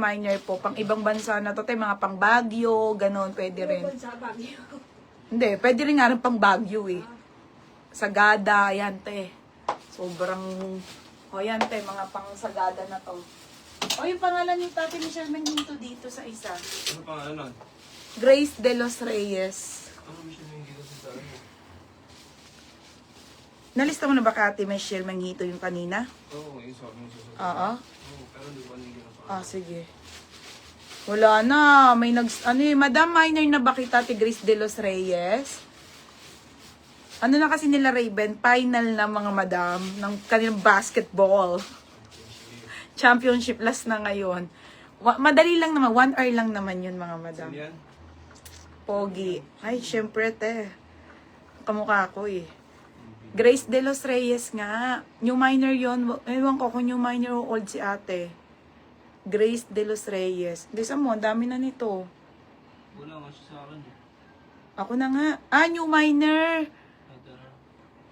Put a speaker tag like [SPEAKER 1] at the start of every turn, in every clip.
[SPEAKER 1] minor po. Pang ibang bansa na to, mga pang Baguio, ganon, pwede rin. Hindi, pwede rin nga rin pang Baguio eh. Sagada, yan te. Sobrang, yan te, mga pang Sagada na to. Yung pangalan ni Tati Michelle Menginto dito sa isa.
[SPEAKER 2] Ano pangalan nun?
[SPEAKER 1] Grace De Los Reyes.
[SPEAKER 2] Ano Michelle Menginto sa saan mo?
[SPEAKER 1] Nalista mo na ba ka Ate Michelle Menginto yung kanina?
[SPEAKER 2] Oo, yung sabi mo sa
[SPEAKER 1] Oo.
[SPEAKER 2] Oo, pero hindi ko anigin ang pangalan.
[SPEAKER 1] Sige. Wala na. May Madam Minor na ba kita, Ate Grace De Los Reyes? Ano na kasi nila Raven? Final na mga madam ng kanilang basketball. Championship last na ngayon. Madali lang naman. 1 hour lang naman yun mga madam.
[SPEAKER 2] Saan yan?
[SPEAKER 1] Pogi. Ay, syempre te. Kamukha ko eh. Grace De Los Reyes nga. New minor yun. Ewan ko kung new minor o old si ate. Grace De Los Reyes. Bisa mo, dami na nito.
[SPEAKER 2] Wala nga siya sa akin eh.
[SPEAKER 1] Ako na nga. New minor.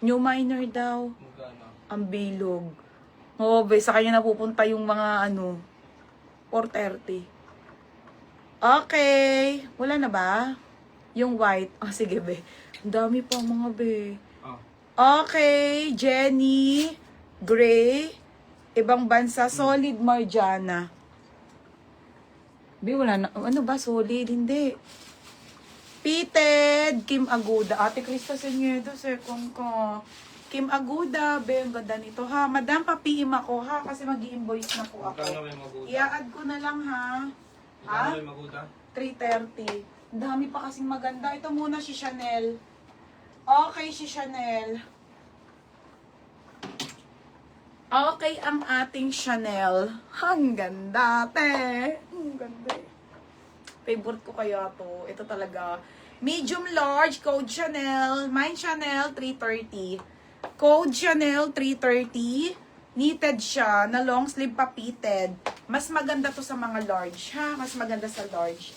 [SPEAKER 1] New minor daw.
[SPEAKER 2] Magkano?
[SPEAKER 1] Ang bilog. Oo, be, sa kanya napupunta yung mga 4:30. Okay. Wala na ba? Yung white. Sige, be. Ang dami pa mga be. Okay. Jenny. Gray. Ibang bansa. Solid Marjana. Be, wala na. Ano ba? Solid? Hindi. Pitted. Kim Aguda. Ate Krista Senyedo. Second ko. Kim Aguda, be, ang ganda nito ha. Madam, papiim ako ha, kasi mag-i-invoice na po ako.
[SPEAKER 2] Magkano may maguda?
[SPEAKER 1] I-add ko na lang ha. Ha?
[SPEAKER 2] Magkano may maguda?
[SPEAKER 1] 330. Ang dami pa kasing maganda. Ito muna si Chanel. Okay, si Chanel. Okay ang ating Chanel. Ang ganda, te. Ang ganda. Favorite ko kaya to. Ito talaga. Medium large, code Chanel. Mine Chanel, 330. Code Chanel 330. Knitted siya, na long sleeve pa pitted. Mas maganda to sa mga large, ha? Mas maganda sa large.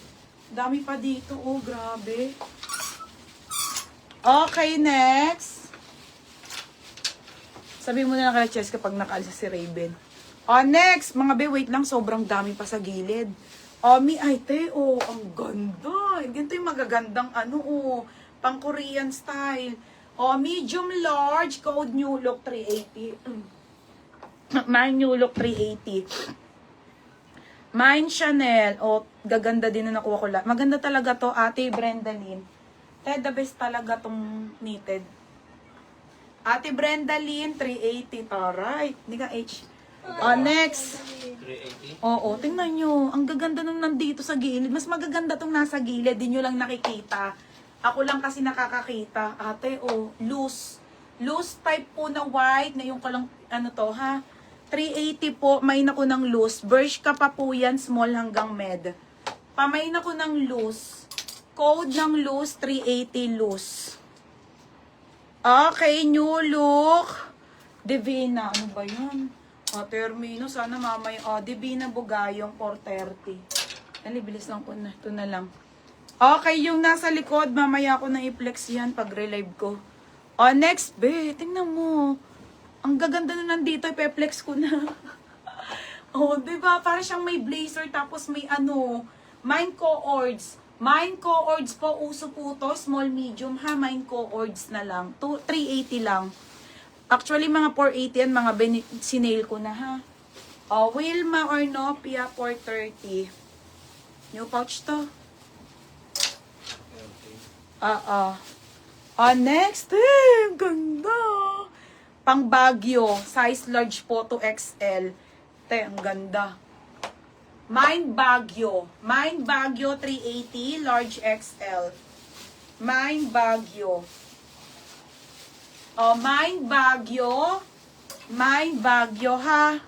[SPEAKER 1] Dami pa dito, oh, grabe. Okay, next. Sabi mo na lang kay Chess kapag nakaalsa si Raven. Next, mga be, wait lang, sobrang dami pa sa gilid. Ay, te, ang ganda. Ganito yung magagandang, pang Korean style. Medium large, code New Look 380. Mine New Look 380. Mine Chanel. Gaganda din na nakuha ko lang. Maganda talaga to, Ate Brenda Lynn. The best talaga tong knitted. Ate Brenda Lynn, 380. Alright. Hindi ka H. Next.
[SPEAKER 2] 380?
[SPEAKER 1] Oo, tingnan nyo. Ang gaganda nung nandito sa gilid. Mas magaganda tong nasa gilid. Di nyo lang nakikita. Ako lang kasi nakakakita. Ate, loose. Loose type po na white. Ngayon ko lang, 380 po. Main ako ng loose. Bershka pa po yan. Small hanggang med. Pamain ako ng loose. Code ng loose, 380 loose. Okay, New Look. Divina. Ano ba yun? Termino. Sana mamaya. Divina Bugayong, 430. Bilis lang ko na. Ito na lang. Okay, yung nasa likod, mamaya ko na i-flex yan pag relive ko. Next, be, tingnan mo. Ang gaganda na nandito, i-flex ko na. Diba? Para siyang may blazer, tapos may Mine co-ords. Mine co-ords po, uso po to, small, medium, ha? Mine co-ords na lang. 380 lang. Actually, mga 480 yan, mga sinail ko na, ha? Wilma or Nopia, 430. New pouch to. Next, ganda. Pang Baguio, size large po to XL. Ang ganda. Mine Baguio 380, large XL. Mine Baguio. Mine Baguio, ha.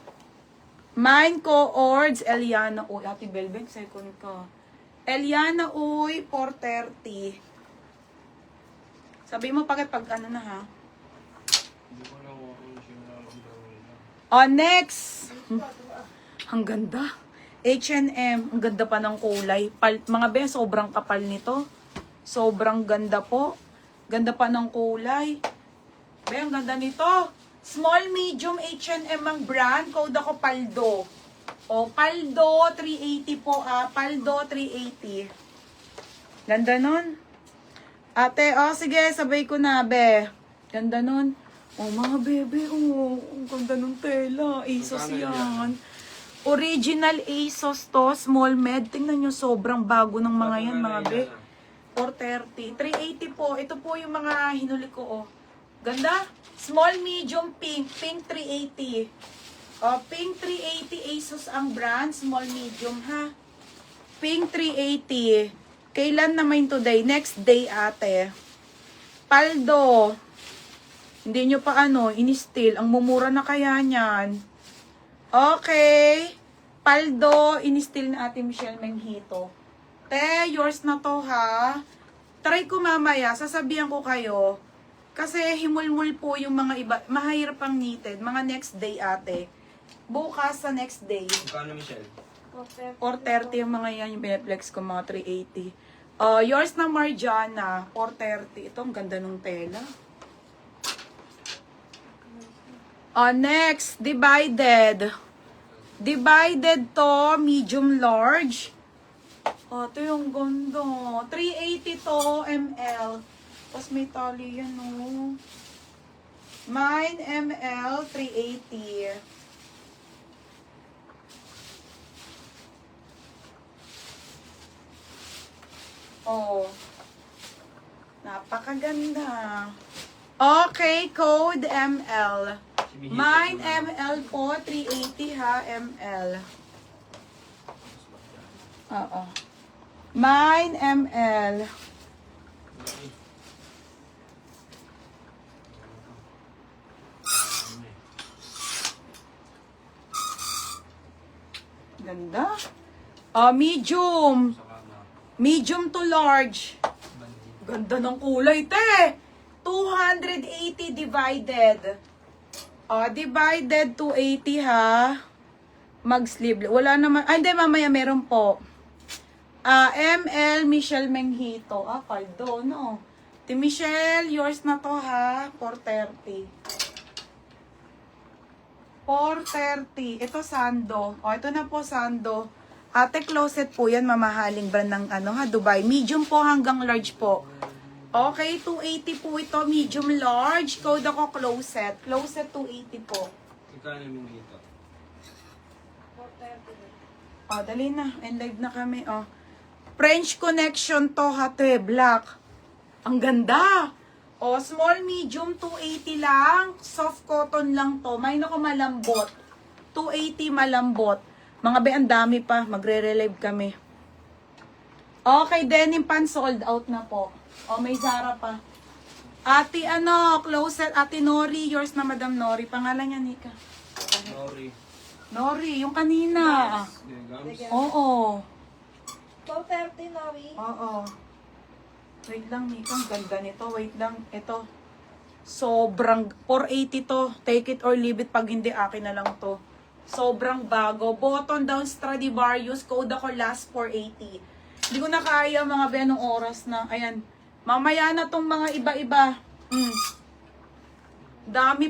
[SPEAKER 1] Mine co-ords, Eliana, Ate Belbek, second ka. Eliana, 430. Sabi mo pag na, ha?
[SPEAKER 2] Hindi ko lang kung sino lang.
[SPEAKER 1] Next. Ang ganda. H&M. Ang ganda pa ng kulay. Mga be, sobrang kapal nito. Sobrang ganda po. Ganda pa ng kulay. Be, ang ganda nito. Small, medium H&M ang brand. Code ako Paldo. O, paldo, 380 po. Paldo, 380. Ganda nun. Ate, sige, sabay ko na, be. Ganda nun. Mga bebe, ang ganda nun tela. ASOS
[SPEAKER 2] Magkano
[SPEAKER 1] yan. Original ASOS to, small med. Tingnan nyo, sobrang bago ng mga yan, mga be. 430. 380 po. Ito po yung mga hinuli ko, Ganda. Small, medium, pink. Pink, 380. Pink 380 ASOS ang brand. Small, medium, ha? Pink 380. Kailan naman today? Next day, ate. Paldo. Hindi nyo pa in-steal. Ang mumura na kaya niyan. Okay. Paldo, in-steal na ate Michelle Menghito. Te, yours na to, ha? Try ko mamaya. Sasabihan ko kayo. Kasi himulmul po yung mga iba. Mahirap ang knitted. Mga next day, ate. Bukas sa next day.
[SPEAKER 2] Magkano, Michelle?
[SPEAKER 1] 430 yung mga yan. Yung pinaplex ko, mga 380. Yours na Marjana. 430. Ito, ang ganda ng tela. Next, divided. Divided to, medium large. Ito yung ganda. 380 to, ml. Tapos may tali yan, Mine, ml, 380. Napakaganda. Okay, code ml. Mine, ml po, 380 ha, ml. Oo. Mine, ml. Ganda. Medium. Medium to large. Ganda ng kulay, te. 280 divided. Divided 280 ha. Mag-sleeve. Wala naman. Hindi, mamaya meron po. ML Michelle Menghito. Paldo, no? Ti Michelle, yours na to ha. 430. 430. Ito sando. Ito na po sando. Ate, closet po yan. Mamahaling brand ng Dubai. Medium po hanggang large po. Okay, 280 po ito. Medium large. Code ako closet. Closet 280 po.
[SPEAKER 2] Magkano yung dito?
[SPEAKER 1] 430. Dali na. And live na kami. French connection to, hate. Black. Ang ganda. Small, medium, 280 lang. Soft cotton lang to. May nako malambot. 280 malambot. Mga be, ang dami pa. Magre-relive kami. Okay, denim pan sold out na po. May Zara pa. Ate, closet. Ate Nori. Yours na, Madam Nori. Pangalan niya, Nika.
[SPEAKER 2] Nori.
[SPEAKER 1] Nori, yung kanina.
[SPEAKER 2] Gams.
[SPEAKER 1] Oo.
[SPEAKER 3] 430, Nori.
[SPEAKER 1] Oo. Wait lang, Nika. Ang ganda nito. Wait lang. Ito. Sobrang 480 to. Take it or leave it. Pag hindi, akin na lang to. Sobrang bago. Button down Stradivarius. Code ako last 480. Hindi ko na kaya mga benong oras na. Ayan. Mamaya na tong mga iba-iba. Dami